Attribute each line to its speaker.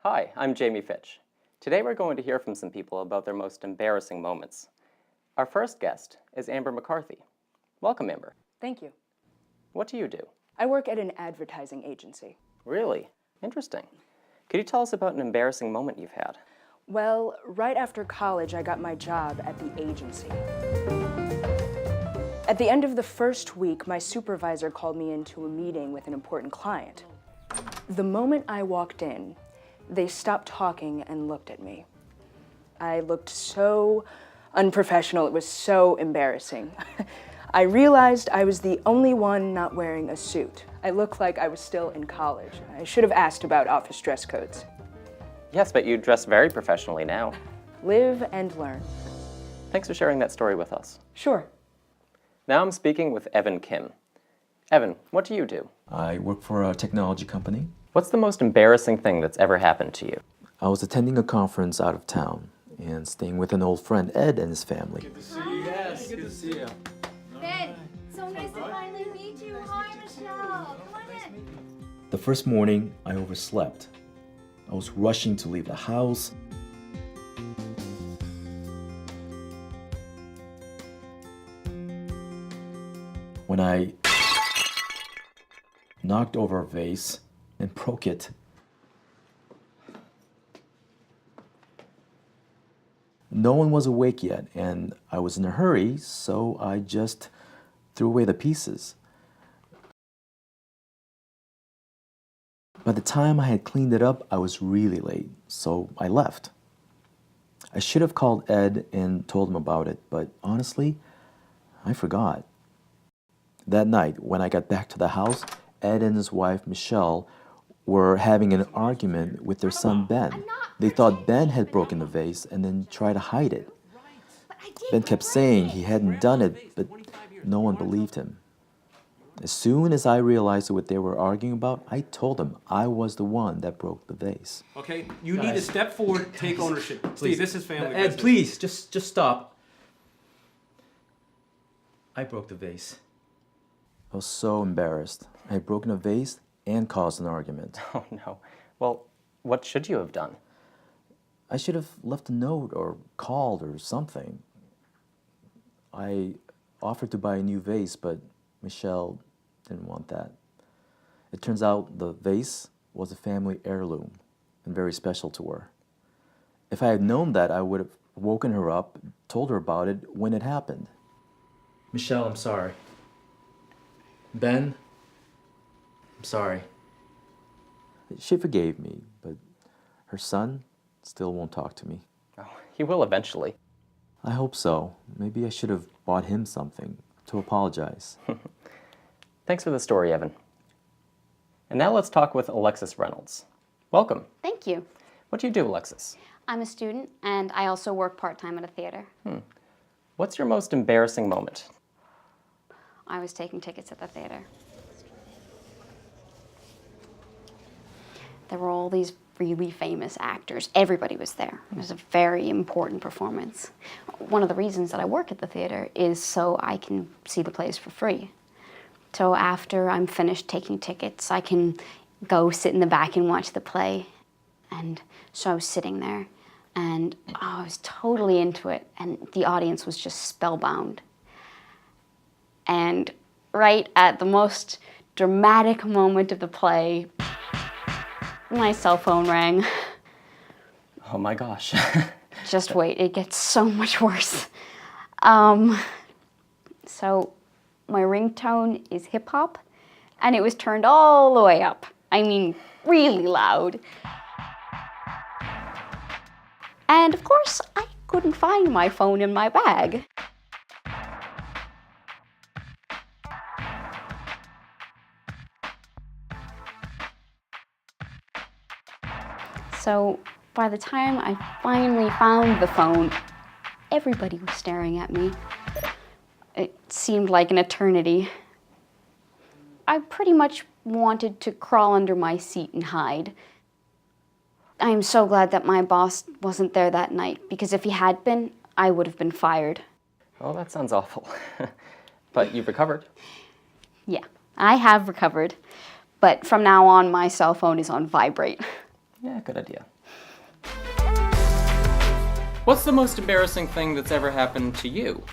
Speaker 1: Hi, I'm Jamie Fitch. Today we're going to hear from some people about their most embarrassing moments. Our first guest is Amber McCarthy. Welcome, Amber.
Speaker 2: Thank you.
Speaker 1: What do you do?
Speaker 2: I work at an advertising agency.
Speaker 1: Really? Interesting. Could you tell us about an embarrassing moment you've had?
Speaker 2: Well, right after college, I got my job at the agency. At the end of the first week, my supervisor called me into a meeting with an important client. The moment I walked in, they stopped talking and looked at me. I looked so unprofessional, it was so embarrassing. I realized I was the only one not wearing a suit. I looked like I was still in college. I should have asked about office dress codes.
Speaker 1: Yes, but you dress very professionally now.
Speaker 2: Live and learn.
Speaker 1: Thanks for sharing that story with us.
Speaker 2: Sure.
Speaker 1: Now I'm speaking with Evan Kim. Evan, what do you do?
Speaker 3: I work for a technology company.
Speaker 1: What's the most embarrassing thing that's ever happened to you?
Speaker 3: I was attending a conference out of town and staying with an old friend, Ed, and his family.
Speaker 4: Good to see you. Yes, good to see you.
Speaker 5: Ben, so nice to finally meet you. Hi, Michelle. Come on in.
Speaker 3: The first morning, I overslept. I was rushing to leave the house. When I knocked over a vase and broke it. No one was awake yet, and I was in a hurry, so I just threw away the pieces. By the time I had cleaned it up, I was really late, so I left. I should have called Ed and told him about it, but honestly, I forgot. That night, when I got back to the house, Ed and his wife, Michelle, were having an argument with their son, Ben. They thought Ben had broken the vase and then tried to hide it. Ben kept saying he hadn't done it, but no one believed him. As soon as I realized what they were arguing about, I told them I was the one that broke the vase.
Speaker 4: Okay, you need to step forward, take ownership. Steve, this is family
Speaker 3: Ed,
Speaker 4: business.
Speaker 3: please, just stop. I broke the vase. I was so embarrassed. I had broken a vase and caused an argument.
Speaker 1: Oh no. Well, what should you have done?
Speaker 3: I should have left a note or called or something. I offered to buy a new vase, but Michelle didn't want that. It turns out the vase was a family heirloom and very special to her. If I had known that, I would have woken her up, told her about it when it happened. Michelle, I'm sorry. Ben, I'm sorry. She forgave me, but her son still won't talk to me.
Speaker 1: Oh, he will eventually.
Speaker 3: I hope so. Maybe I should have bought him something to apologize.
Speaker 1: Thanks for the story, Evan. And now let's talk with Alexis Reynolds. Welcome.
Speaker 5: Thank you.
Speaker 1: What do you do, Alexis?
Speaker 5: I'm a student, and I also work part-time at a theater.
Speaker 1: What's your most embarrassing moment?
Speaker 5: I was taking tickets at the theater. There were all these really famous actors. Everybody was there. It was a very important performance. One of the reasons that I work at the theater is so I can see the plays for free. So after I'm finished taking tickets, I can go sit in the back and watch the play. And so I was sitting there, and I was totally into it, and the audience was just spellbound. And right at the most dramatic moment of the play, my cell phone rang.
Speaker 1: Oh my gosh.
Speaker 5: Just wait, it gets so much worse. So my ringtone is hip hop, and it was turned all the way up. I mean, really loud. And of course, I couldn't find my phone in my bag. So by the time I finally found the phone, everybody was staring at me. It seemed like an eternity. I pretty much wanted to crawl under my seat and hide. I am so glad that my boss wasn't there that night, because if he had been, I would have been fired.
Speaker 1: Oh, that sounds awful. But you've recovered.
Speaker 5: Yeah, I have recovered, but from now on, my cell phone is on vibrate.
Speaker 1: Yeah, good idea. What's the most embarrassing thing that's ever happened to you?